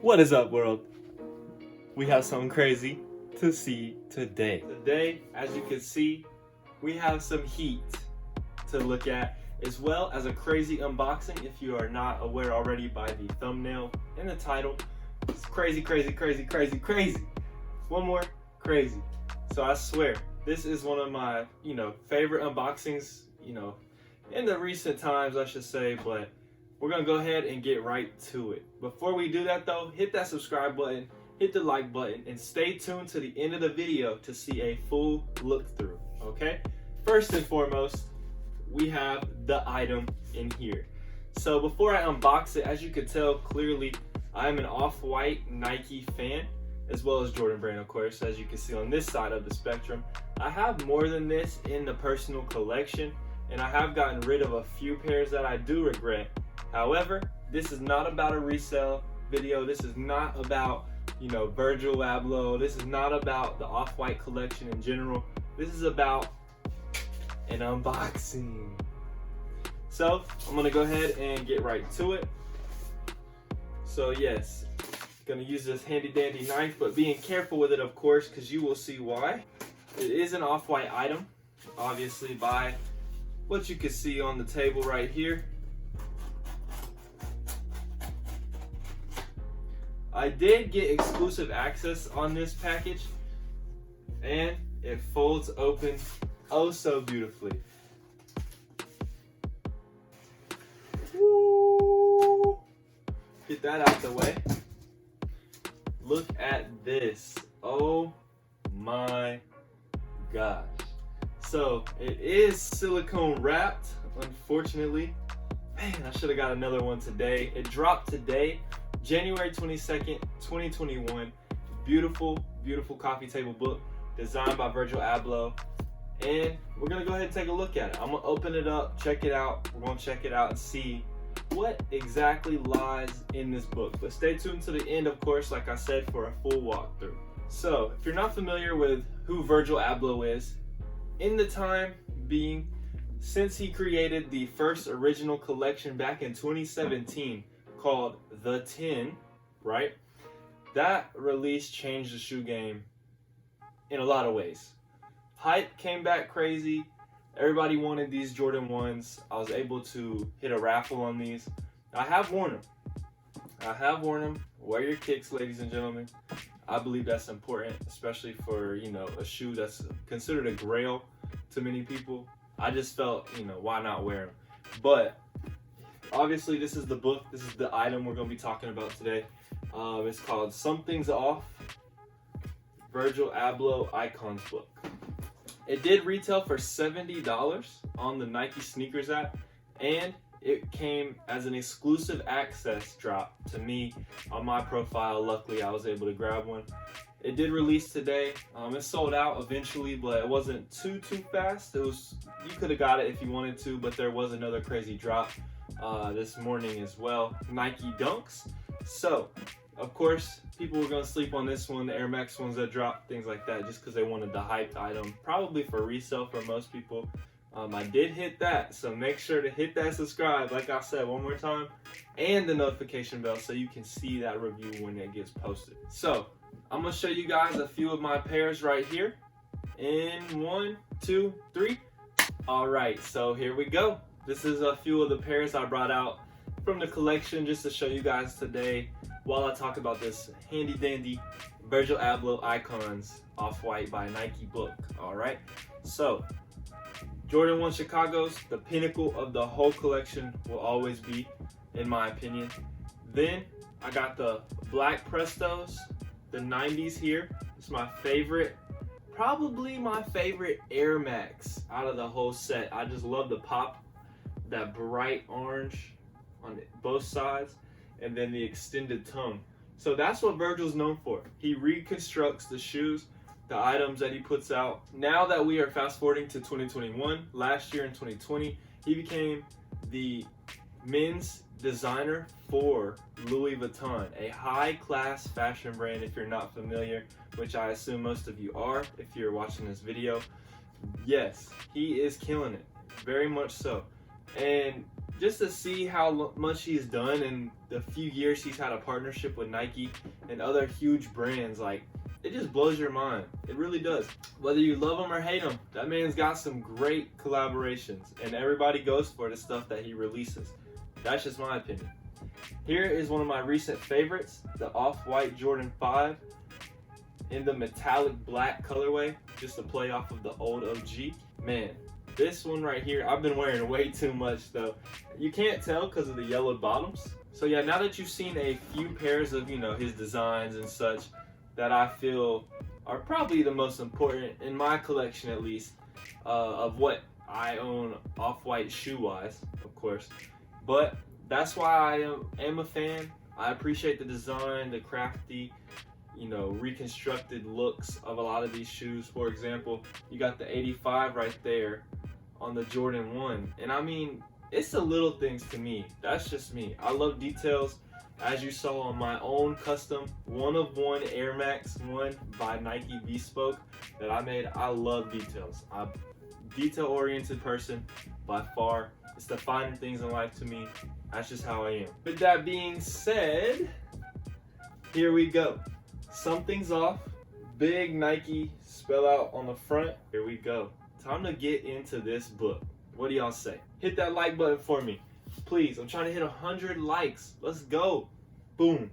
What is up, world? We have something crazy to see today. Today, as you can see, we have some heat to look at, as well as a crazy unboxing. If you are not aware already by the thumbnail and the title, it's crazy, crazy, crazy, crazy, crazy. One more, crazy. So I swear, this is one of my, favorite unboxings, in the recent times, I should say, but we're gonna go ahead and get right to it. Before we do that though, hit that subscribe button, hit the like button, and stay tuned to the end of the video to see a full look through, okay? First and foremost, we have the item in here. So before I unbox it, as you can tell clearly, I am an off-white Nike fan, as well as Jordan Brand, of course, as you can see on this side of the spectrum. I have more than this in the personal collection, and I have gotten rid of a few pairs that I do regret. However, this is not about a resale video. This is not about, Virgil Abloh. This is not about the off-white collection in general. This is about an unboxing. So I'm gonna go ahead and get right to it. So yes, gonna use this handy dandy knife, but being careful with it, of course, because you will see why. It is an off-white item, obviously, by what you can see on the table right here. I did get exclusive access on this package, and it folds open oh so beautifully. Woo! Get that out the way. Look at this. Oh my gosh. So it is silicone wrapped, unfortunately. Man, I should have got another one today. It dropped today, January 22nd, 2021. Beautiful, beautiful coffee table book designed by Virgil Abloh. And we're gonna go ahead and take a look at it. I'm gonna open it up, check it out. We're gonna check it out and see what exactly lies in this book. But stay tuned to the end, of course, like I said, for a full walkthrough. So if you're not familiar with who Virgil Abloh is, in the time being, since he created the first original collection back in 2017 called The 10, right? That release changed the shoe game in a lot of ways. Hype came back crazy. Everybody wanted these Jordan 1s. I was able to hit a raffle on these. I have worn them. Wear your kicks, ladies and gentlemen. I believe that's important, especially for, a shoe that's considered a grail to many people. I just felt, why not wear them? But obviously this is the book. This is the item we're going to be talking about today. It's called Something's Off, Virgil Abloh Icons book. It did retail for $70 on the Nike Sneakers app, and it came as an exclusive access drop to me on my profile. Luckily, I was able to grab one. It did release today. It sold out eventually, but it wasn't too fast. You could have got it if you wanted to, but there was another crazy drop this morning as well. Nike Dunks. So, of course, people were going to sleep on this one, the Air Max ones that dropped, things like that, just because they wanted the hyped item, probably for resale for most people. I did hit that, so make sure to hit that subscribe, like I said one more time, and the notification bell so you can see that review when it gets posted. So, I'm going to show you guys a few of my pairs right here. In 1, 2, 3. Alright, so here we go. This is a few of the pairs I brought out from the collection just to show you guys today while I talk about this handy dandy Virgil Abloh Icons Off-White by Nike book. Alright, so Jordan 1 Chicago's, the pinnacle of the whole collection, will always be, in my opinion. Then I got the Black Prestos, the 90s here. It's my favorite, probably my favorite Air Max out of the whole set. I just love the pop, that bright orange on both sides, and then the extended tongue. So that's what Virgil's known for. He reconstructs the shoes, the items that he puts out. Now that we are fast forwarding to 2021, last year in 2020, he became the men's designer for Louis Vuitton, a high-class fashion brand if you're not familiar, which I assume most of you are if you're watching this video. Yes, he is killing it, very much so. And just to see how much he's done in the few years he's had a partnership with Nike and other huge brands, like, it just blows your mind. It really does. Whether you love him or hate him, that man's got some great collaborations, and everybody goes for the stuff that he releases. That's just my opinion. Here is one of my recent favorites, the Off-White Jordan 5 in the metallic black colorway, just to play off of the old OG. Man, this one right here, I've been wearing way too much though. You can't tell because of the yellow bottoms. So yeah, now that you've seen a few pairs of, his designs and such that I feel are probably the most important in my collection, at least, of what I own Off-White shoe-wise, of course. But that's why I am a fan. I appreciate the design, the crafty, reconstructed looks of a lot of these shoes. For example, you got the 85 right there on the Jordan 1. And I mean, it's the little things to me. That's just me. I love details. As you saw on my own custom 1-of-1 Air Max 1 by Nike Bespoke that I made, I love details. I'm a detail-oriented person by far. It's the finer things in life to me. That's just how I am. With that being said, here we go. Something's off. Big Nike spell out on the front. Here we go. Time to get into this book. What do y'all say? Hit that like button for me. Please, I'm trying to hit 100 likes. Let's go. Boom.